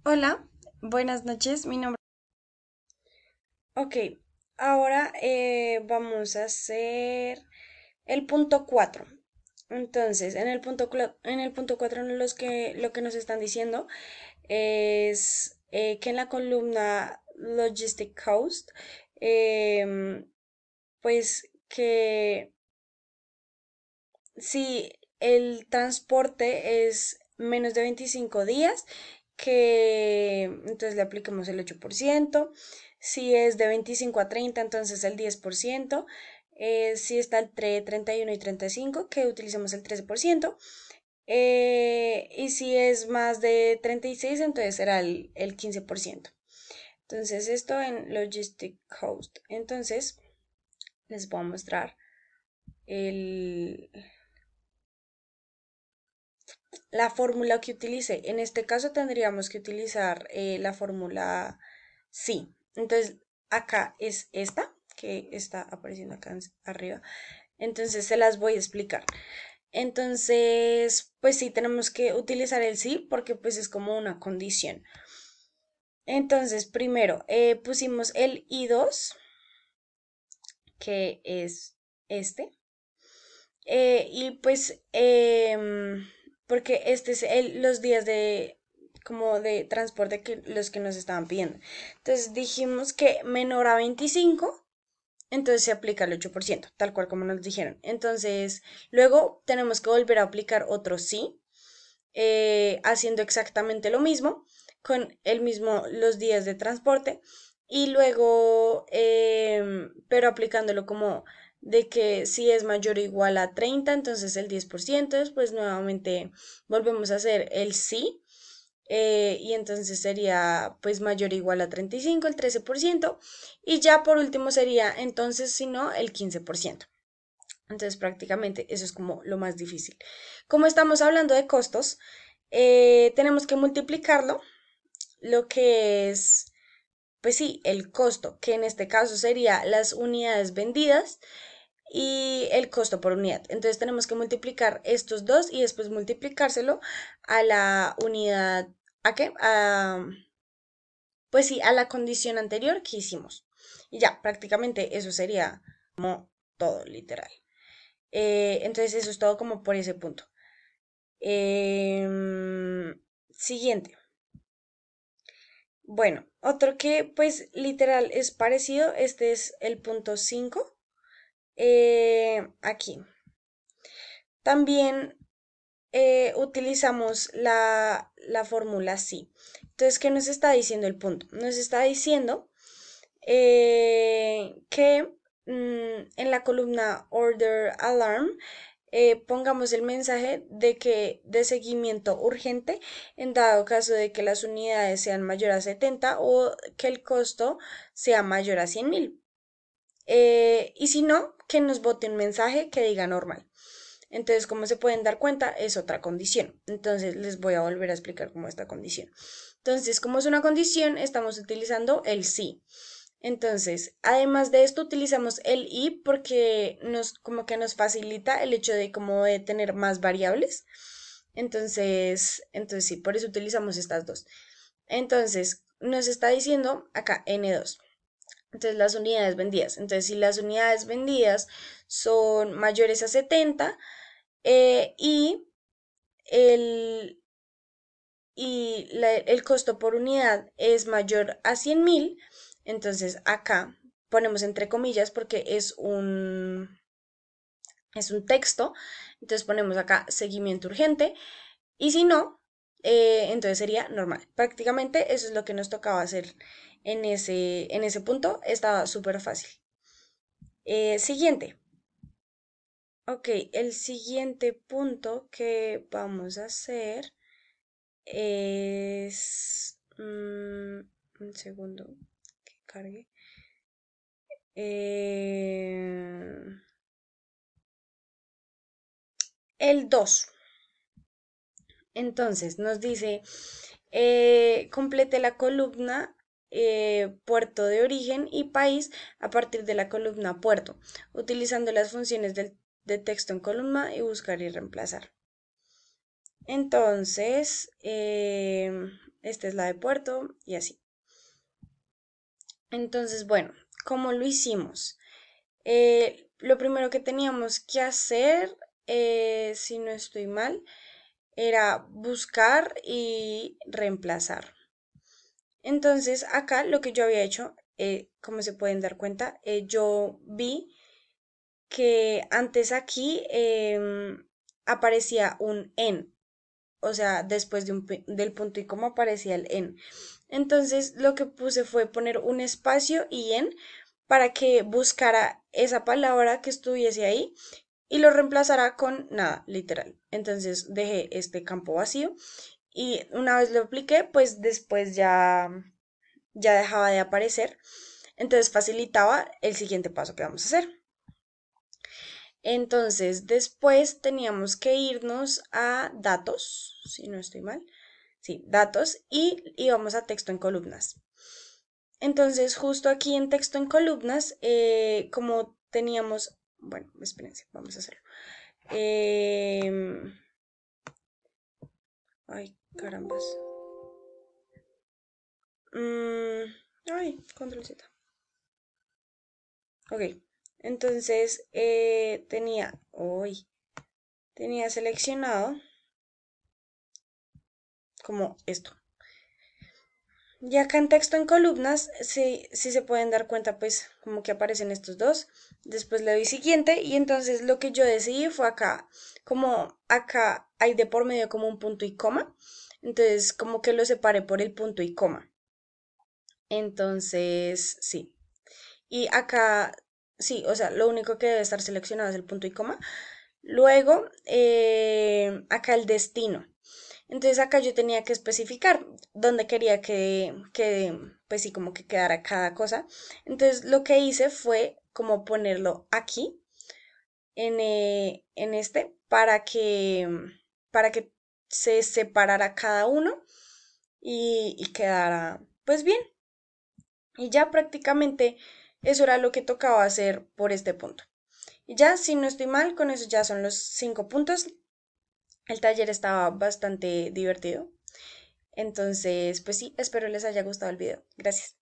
Hola, buenas noches, mi nombre. Ok, ahora vamos a hacer el punto 4. Entonces, en el punto 4 lo que nos están diciendo es que en la columna Logistic Cost, em, pues que si el transporte es menos de 25 días, que entonces le aplicamos el 8%. Si es de 25 a 30, entonces el 10%. Si está entre 31 y 35, que utilicemos el 13%. Y si es más de 36, entonces será el 15%. Entonces esto en Logistic Cost. Entonces les voy a mostrar el, la fórmula que utilice. En este caso tendríamos que utilizar la fórmula sí. Entonces, acá es esta, que está apareciendo acá arriba. Entonces, se las voy a explicar. Entonces, pues sí, tenemos que utilizar el sí porque pues es como una condición. Entonces, primero, pusimos el I2, que es este. Y pues, porque este es los días de como de transporte que los que nos estaban pidiendo. Entonces dijimos que menor a 25, entonces se aplica el 8%, tal cual como nos dijeron. Entonces, luego tenemos que volver a aplicar otro sí, haciendo exactamente lo mismo, con el mismo, los días de transporte, y luego, pero aplicándolo como de que si es mayor o igual a 30, entonces el 10%, después nuevamente volvemos a hacer el sí, y entonces sería pues mayor o igual a 35, el 13%, y ya por último sería entonces si no el 15%. Entonces prácticamente eso es como lo más difícil. Como estamos hablando de costos, tenemos que multiplicarlo, lo que es, pues sí, el costo, que en este caso sería las unidades vendidas y el costo por unidad. Entonces tenemos que multiplicar estos dos y después multiplicárselo a la unidad, ¿a qué? Pues sí, a la condición anterior que hicimos. Y ya, prácticamente eso sería como todo, literal. Entonces eso es todo como por ese punto. Siguiente. Bueno, otro que pues literal es parecido, este es el punto 5. Aquí. También utilizamos la fórmula sí. Entonces, ¿qué nos está diciendo el punto? Nos está diciendo que en la columna Order Alarm pongamos el mensaje de que de seguimiento urgente en dado caso de que las unidades sean mayor a 70 o que el costo sea mayor a 100.000. Y si no, que nos bote un mensaje que diga normal. Entonces, como se pueden dar cuenta, es otra condición. Entonces, les voy a volver a explicar cómo es esta condición. Entonces, como es una condición, estamos utilizando el sí. Entonces, además de esto, utilizamos el y porque como que nos facilita el hecho de como de tener más variables. Entonces sí, por eso utilizamos estas dos. Entonces, nos está diciendo acá N2. Entonces, las unidades vendidas. Entonces, si las unidades vendidas son mayores a 70 y el, el costo por unidad es mayor a 100.000, entonces acá ponemos entre comillas porque es un texto, entonces ponemos acá seguimiento urgente y si no, entonces sería normal. Prácticamente eso es lo que nos tocaba hacer en ese punto, estaba súper fácil. Siguiente. Ok, el siguiente punto que vamos a hacer es... un segundo que cargue. Eh, el 2. Entonces nos dice, complete la columna puerto de origen y país a partir de la columna puerto, utilizando las funciones de texto en columna y buscar y reemplazar. Entonces, esta es la de puerto y así. Entonces, bueno, ¿cómo lo hicimos? Lo primero que teníamos que hacer, si no estoy mal, era buscar y reemplazar. Entonces, acá lo que yo había hecho, como se pueden dar cuenta, yo vi que antes aquí aparecía un en, o sea, después de del punto y coma aparecía el en. Entonces, lo que puse fue poner un espacio y en para que buscara esa palabra que estuviese ahí y lo reemplazara con nada, literal. Entonces, dejé este campo vacío y una vez lo apliqué, pues después ya dejaba de aparecer. Entonces facilitaba el siguiente paso que vamos a hacer. Entonces, después teníamos que irnos a datos, si no estoy mal. Sí, datos y íbamos a texto en columnas. Entonces, justo aquí en texto en columnas, como teníamos, bueno, espérense, vamos a hacerlo. Em, ay, carambas. Ay, control Z. Ok, entonces tenía seleccionado como esto. Y acá en texto en columnas, si se pueden dar cuenta, pues como que aparecen estos dos. Después le doy siguiente y entonces lo que yo decidí fue acá, como acá hay de por medio como un punto y coma. Entonces como que lo separé por el punto y coma. Entonces, sí. Y acá, sí, o sea, lo único que debe estar seleccionado es el punto y coma. Luego, acá el destino. Entonces acá yo tenía que especificar dónde quería pues sí, como que quedara cada cosa. Entonces lo que hice fue como ponerlo aquí, en este, para que se separara cada uno y quedara pues bien. Y ya prácticamente eso era lo que tocaba hacer por este punto. Y ya, si no estoy mal, con eso ya son los 5 puntos. El taller estaba bastante divertido. Entonces, pues sí, espero les haya gustado el video. Gracias.